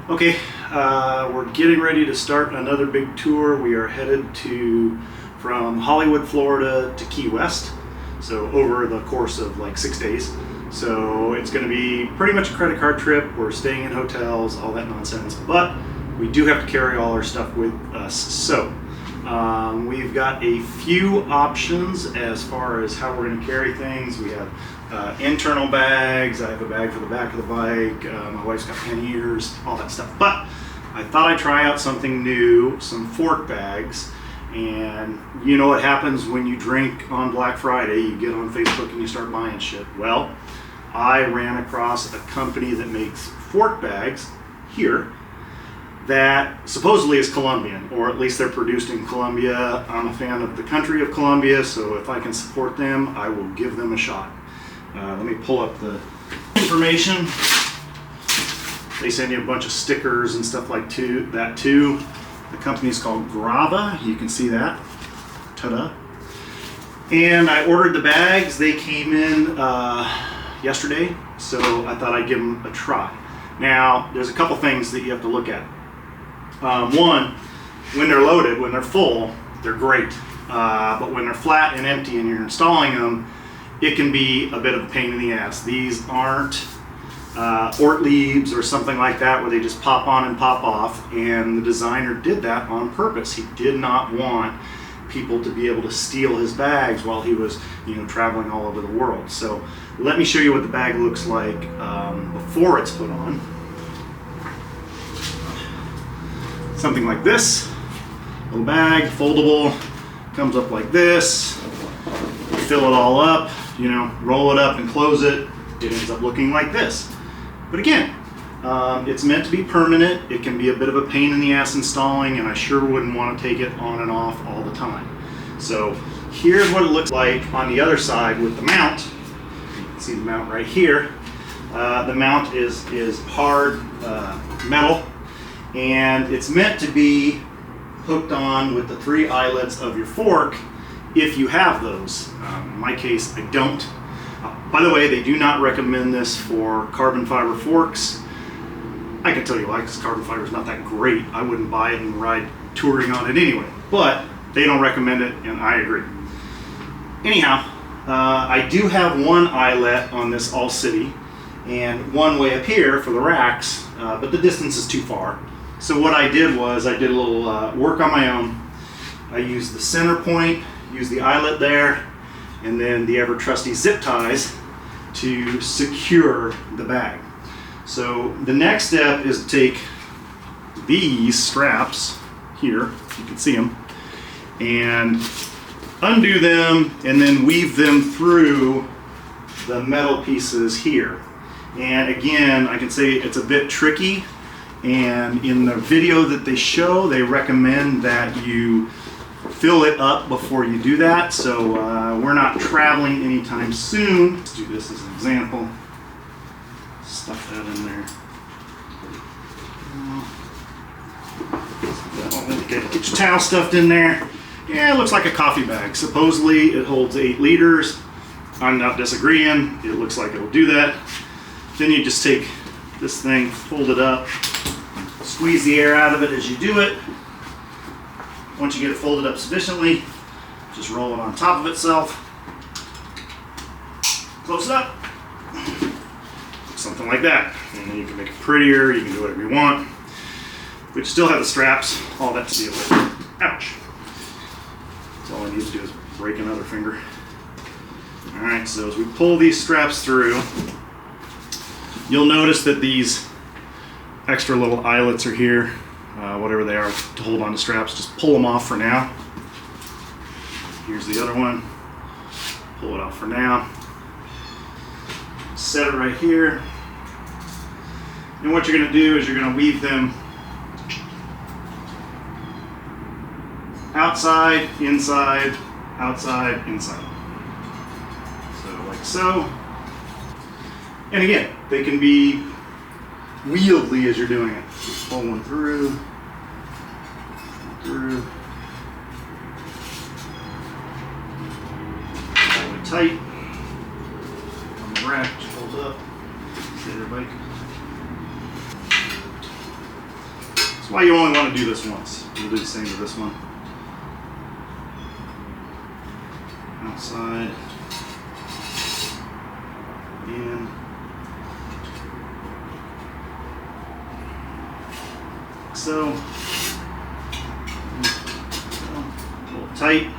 Okay, we're getting ready to start another big tour. We are headed from Hollywood, Florida to Key West. So over the course of like 6 days. So it's going to be pretty much a credit card trip. We're staying in hotels, all that nonsense. But we do have to carry all our stuff with us. So we've got a few options as far as how we're going to carry things. We have internal bags. I have a bag for the back of the bike. My wife's got panniers, all that stuff. But I thought I'd try out something new, some fork bags. And you know what happens when you drink on Black Friday, you get on Facebook and you start buying shit. Well, I ran across a company that makes fork bags here that supposedly is Colombian, or at least they're produced in Colombia. I'm a fan of the country of Colombia, so if I can support them, I will give them a shot. Let me pull up the information. They send you a bunch of stickers and stuff like that too. The company's called Grava. You can see that. Ta-da. And I ordered the bags. They came in yesterday, so I thought I'd give them a try. Now, there's a couple things that you have to look at. One, when they're loaded, when they're full, they're great. But when they're flat and empty and you're installing them, it can be a bit of a pain in the ass. These aren't Ortliebs or something like that where they just pop on and pop off, and the designer did that on purpose. He did not want people to be able to steal his bags while he was, traveling all over the world. So let me show you what the bag looks like before it's put on. Something like this, little bag, foldable, comes up like this. Fill it all up, roll it up and close it. It ends up looking like this. But again, it's meant to be permanent. It can be a bit of a pain in the ass installing, and I sure wouldn't want to take it on and off all the time. So here's what it looks like on the other side with the mount. You can see the mount right here. The mount is hard metal, and it's meant to be hooked on with the 3 eyelets of your fork if you have those. In my case, I don't. By the way, they do not recommend this for carbon fiber forks. I can tell you why, because carbon fiber is not that great. I wouldn't buy it and ride touring on it anyway. But they don't recommend it, and I agree. Anyhow, I do have one eyelet on this All City and one way up here for the racks, but the distance is too far. So what I did was I did a little work on my own. I used the center point, used the eyelet there, and then the ever trusty zip ties to secure the bag. So the next step is to take these straps here, you can see them, and undo them and then weave them through the metal pieces here. And again, I can say it's a bit tricky, and in the video that they show, they recommend that you fill it up before you do that. So we're not traveling anytime soon. Let's do this as an example. Stuff that in there. Get your towel stuffed in there. Yeah, it looks like a coffee bag. Supposedly it holds 8 liters. I'm not disagreeing. It looks like it'll do that. Then you just take this thing, fold it up, squeeze the air out of it as you do it. Once you get it folded up sufficiently, just roll it on top of itself. Close it up. Something like that. And then you can make it prettier, you can do whatever you want. But you still have the straps, all that to deal with. Ouch. That's all I need to do is break another finger. Alright, so as we pull these straps through, you'll notice that these extra little eyelets are here. Whatever they are to hold on to straps, just pull them off for now. Here's the other one. Pull it off for now. Set it right here. And what you're going to do is you're going to weave them outside, inside, outside, inside. So like so. And again, they can be wieldy as you're doing it. Just pull one through. Hold it tight on the rack, just hold up, stay there, bike. That's why you only want to do this once. We'll do the same with this one. Outside. In. So. A little tight.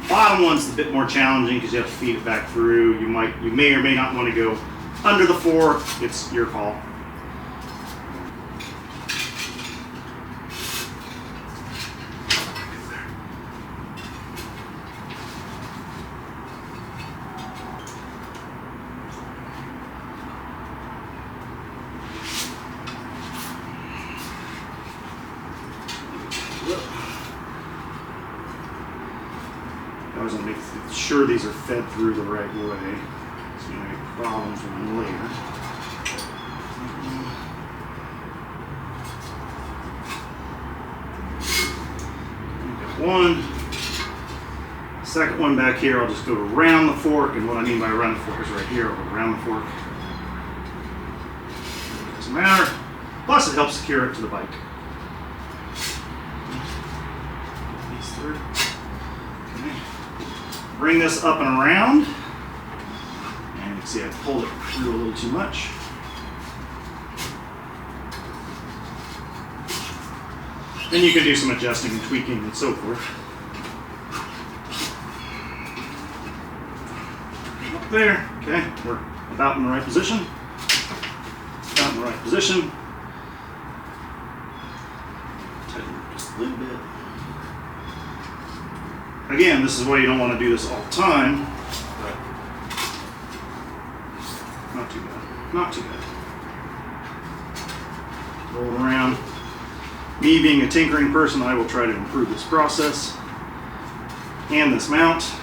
Bottom one's a bit more challenging because you have to feed it back through. You may or may not want to go under the fork. It's your call. I always want to make sure these are fed through the right way, so you don't have problems with them later. One. Second one back here, I'll just go around the fork, and what I mean by around the fork is right here. I'll go around the fork. Doesn't matter. Plus, it helps secure it to the bike. These through. Okay. Bring this up and around, and you can see I pulled it through a little too much. Then you can do some adjusting and tweaking and so forth. Up there, okay, we're about in the right position. About in the right position. Tighten it just a little bit. Again, this is why you don't want to do this all the time, but not too bad. Not too bad. Roll it around. Me being a tinkering person, I will try to improve this process and this mount. So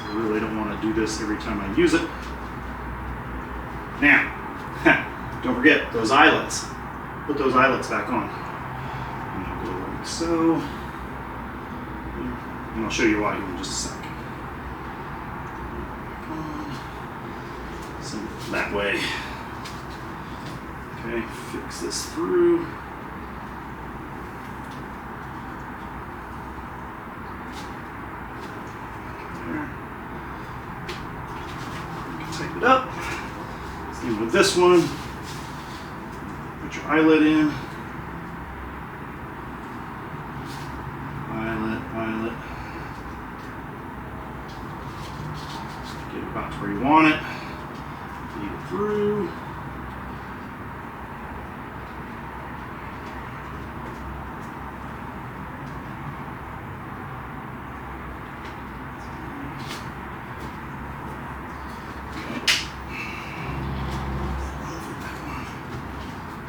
I really don't want to do this every time I use it. Now, don't forget those eyelets. Put those eyelets back on. And I'll go like so. And I'll show you why in just a second. Send it that way. Okay, fix this through. There. Tighten it up. Same with this one. Put your eyelet in. Eyelet. Get it about to where you want it. Feed it through.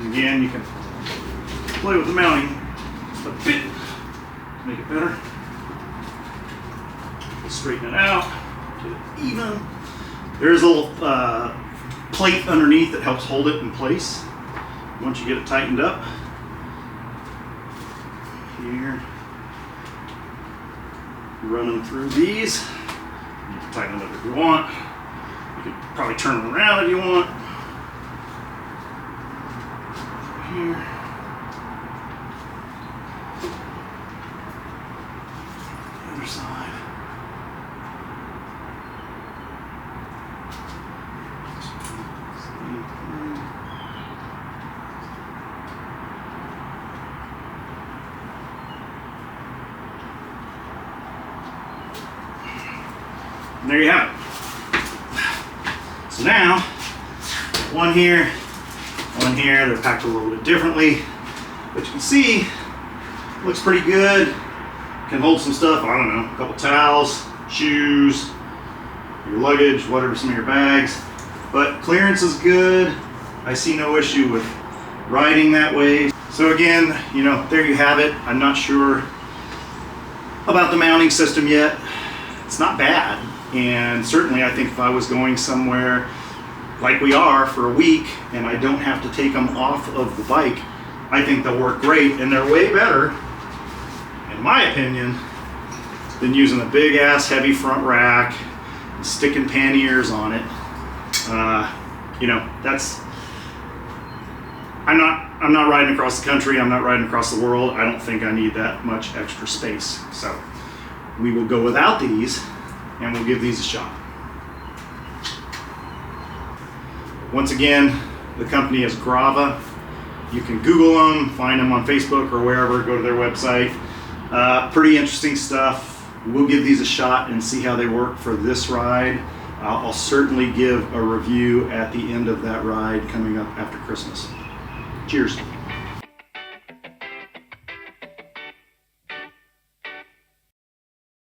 Again, you can play with the mounting just a bit to make it better. Straighten it out, get it even. There's a little plate underneath that helps hold it in place once you get it tightened up. Here, run them through these. You can tighten it up if you want. You can probably turn them around if you want. Here. The other side. And there you have it. So now, one here, they're packed a little bit differently, but you can see, looks pretty good. Can hold some stuff, I don't know, a couple towels, shoes, your luggage, whatever, some of your bags. But clearance is good. I see no issue with riding that way. So again, you know, there you have it. I'm not sure about the mounting system yet. It's not bad. And certainly I think if I was going somewhere like we are for a week and I don't have to take them off of the bike, I think they'll work great, and they're way better, in my opinion, than using a big ass heavy front rack and sticking panniers on it. You know, that's I'm not riding across the country. I'm not riding across the world. I don't think I need that much extra space. So we will go without these, and we'll give these a shot. Once again, the company is Grava. You can Google them, find them on Facebook or wherever, go to their website. Pretty interesting stuff. We'll give these a shot and see how they work for this ride. I'll certainly give a review at the end of that ride coming up after Christmas. Cheers.